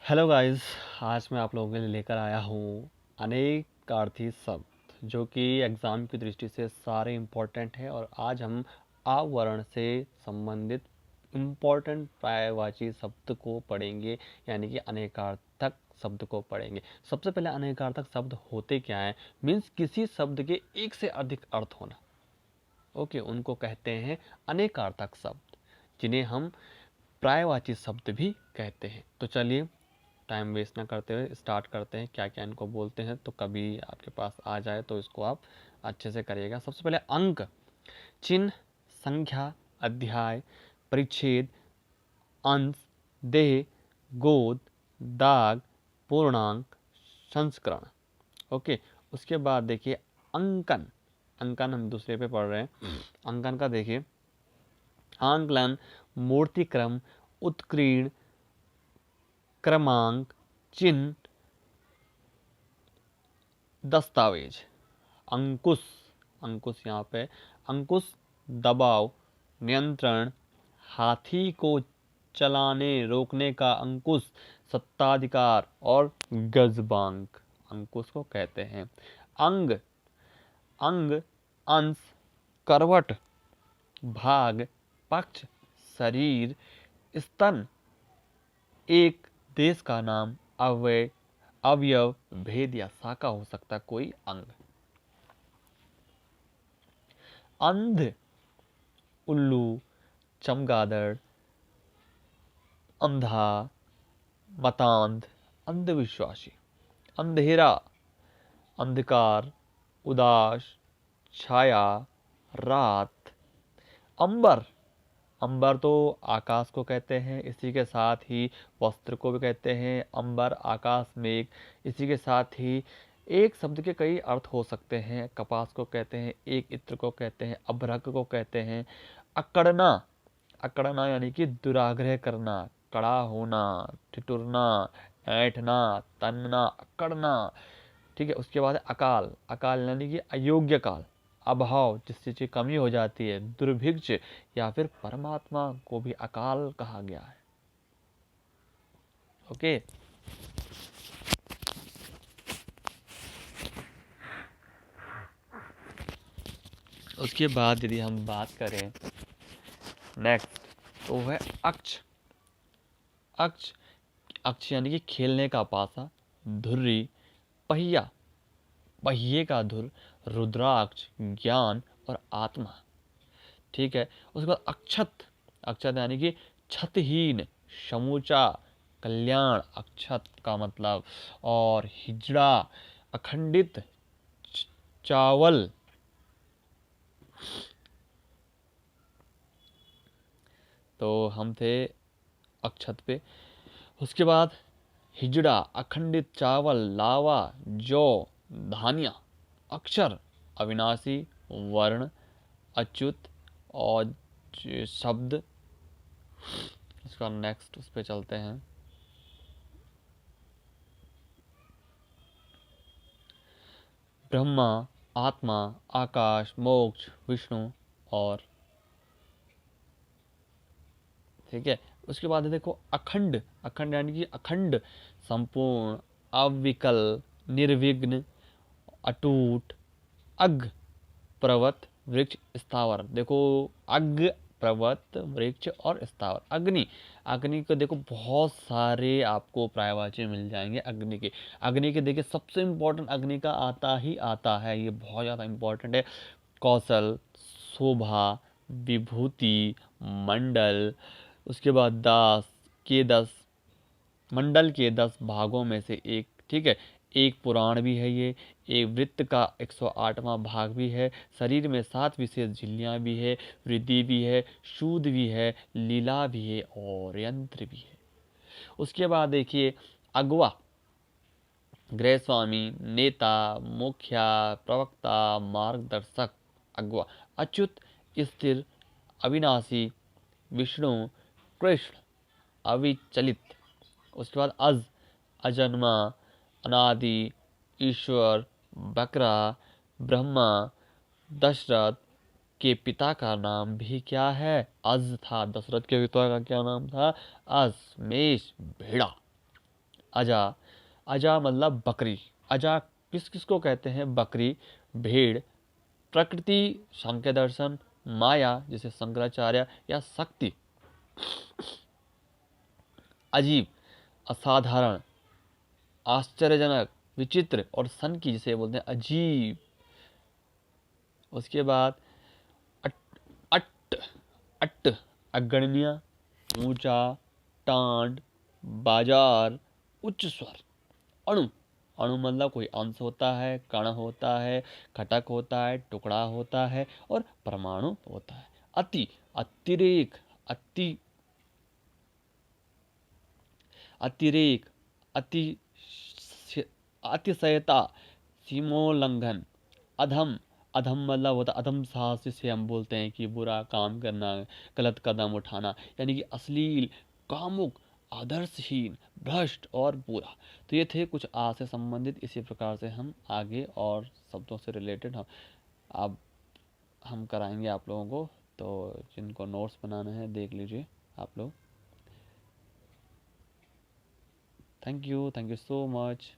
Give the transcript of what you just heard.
Hello guys. आज मैं आप लोगों के लिए लेकर आया हूँ अनेकार्थी शब्द जो कि एग्ज़ाम की दृष्टि से सारे इम्पोर्टेंट हैं। और आज हम आ वर्ण से संबंधित इम्पोर्टेंट पर्यायवाची शब्द को पढ़ेंगे, यानी कि अनेकार्थक शब्द को पढ़ेंगे। सबसे पहले अनेकार्थक शब्द होते क्या हैं? मीन्स किसी शब्द के एक से अधिक अर्थ होना। ओके, उनको कहते हैं अनेकार्थक शब्द, जिन्हें हम पर्यायवाची शब्द भी कहते हैं। तो चलिए टाइम वेस्ट ना करते हुए स्टार्ट करते हैं। क्या क्या इनको बोलते हैं, तो कभी आपके पास आ जाए तो इसको आप अच्छे से करिएगा। सबसे पहले अंक, चिन्ह, संख्या, अध्याय, परिच्छेद, अंश, देह, गोद, दाग, पूर्णांक, संस्करण। ओके, उसके बाद देखिए अंकन। अंकन हम दूसरे पे पढ़ रहे हैं। अंकन का देखिए आंकलन, मूर्तिक्रम, उत्कीर्ण, क्रमांक, चिन्ह, दस्तावेज। अंकुश, अंकुश यहाँ पे अंकुश दबाव, नियंत्रण, हाथी को चलाने रोकने का अंकुश, सत्ताधिकार और गजबांक अंकुश को कहते हैं। अंग, अंग, अंश, करवट, भाग, पक्ष, शरीर, स्तन, एक देश का नाम, अवयव, भेद या शाखा हो सकता कोई अंग। अंध, उल्लू, चमगादड़, अंधा, मतांध, अंधविश्वासी। अंधेरा, अंधकार, उदास, छाया, रात। अंबर, अंबर तो आकाश को कहते हैं, इसी के साथ ही वस्त्र को भी कहते हैं। अंबर, आकाश, मेघ। इसी के साथ ही एक शब्द के कई अर्थ हो सकते हैं। कपास को कहते हैं, एक इत्र को कहते हैं, अभ्रक को कहते हैं। अकड़ना, अकड़ना यानी कि दुराग्रह करना, कड़ा होना, ठिठुरना, ऐंठना, तनना, अकड़ना। ठीक है, उसके बाद है अकाल। अकाल यानी कि अयोग्य काल, अभाव, जिस चीज की कमी हो जाती है। दुर्भिक्ष या फिर परमात्मा को भी अकाल कहा गया है। ओके, उसके बाद यदि हम बात करें नेक्स्ट, तो वो है अक्ष। अक्ष, अक्ष यानी कि खेलने का पासा, धुर्री, पहिया, पहिए का धुर, रुद्राक्ष, ज्ञान और आत्मा। ठीक है, उसके बाद अक्षत। अक्षत यानी कि छतहीन, समूचा, कल्याण, अक्षत का मतलब। और हिजड़ा, अखंडित, चावल। तो हम थे अक्षत पे। उसके बाद हिजड़ा, अखंडित, चावल, लावा, जौ, धानिया। अक्षर, अविनाशी, वर्ण, अच्युत और शब्द। इसका नेक्स्ट उस पे चलते हैं। ब्रह्मा, आत्मा, आकाश, मोक्ष, विष्णु और ठीक है। उसके बाद है देखो अखंड। अखंड यानी कि अखंड, संपूर्ण, अविकल, निर्विघ्न, अटूट। अग, पर्वत, वृक्ष, स्थावर। देखो अग, पर्वत, वृक्ष और स्थावर। अग्नि, अग्नि को देखो बहुत सारे आपको पर्यायवाची मिल जाएंगे अग्नि के। अग्नि के देखिए सबसे इंपॉर्टेंट अग्नि का आता ही आता है, ये बहुत ज़्यादा इंपॉर्टेंट है। कौशल, शोभा, विभूति, मंडल। उसके बाद दास के 10 मंडल के 10 भागों में से एक। ठीक है, एक पुराण भी है ये, एक वृत्त का 108वां भाग भी है। शरीर में 7 विशेष झिल्लियां भी है, वृद्धि भी है, शूद भी है, लीला भी है और यंत्र भी है। उसके बाद देखिए अगवा, गृहस्वामी, नेता, मुखिया, प्रवक्ता, मार्गदर्शक। अगवा। अच्युत, स्थिर, अविनाशी, विष्णु, कृष्ण, अविचलित। उसके बाद अज, अजन्मा, अनादि, ईश्वर, बकरा, ब्रह्मा। दशरथ के पिता का नाम भी क्या है? अज था। दशरथ के पिता का क्या नाम था? अज, मेष, भेड़ा। अजा, अजा मतलब बकरी। अजा किस किस को कहते हैं? बकरी, भेड़, प्रकृति, सांख्य दर्शन, माया जैसे शंकराचार्य, या शक्ति। अजीब, असाधारण, आश्चर्यजनक, विचित्र, और सन की जिसे बोलते हैं अजीब। उसके बाद अट, अट, अट, अगण्य, ऊंचा, टांड, बाजार, उच्च स्वर। अणु, अणु मतलब कोई अंश होता है, कण होता है, घटक होता है, टुकड़ा होता है, और परमाणु होता है। अति, अतिरेक, अति, अतिरेक, अति, अतिशयता, सीमोल्लंघन। अधम, अधम मतलब होता अधम साहस, जिसे हम बोलते हैं कि बुरा काम करना, गलत कदम उठाना, यानी कि अश्लील, कामुक, आदर्शहीन, भ्रष्ट और बुरा। तो ये थे कुछ आ से संबंधित। इसी प्रकार से हम आगे और शब्दों से रिलेटेड अब हम कराएंगे आप लोगों को। तो जिनको नोट्स बनाना है देख लीजिए आप लोग। Thank you so much.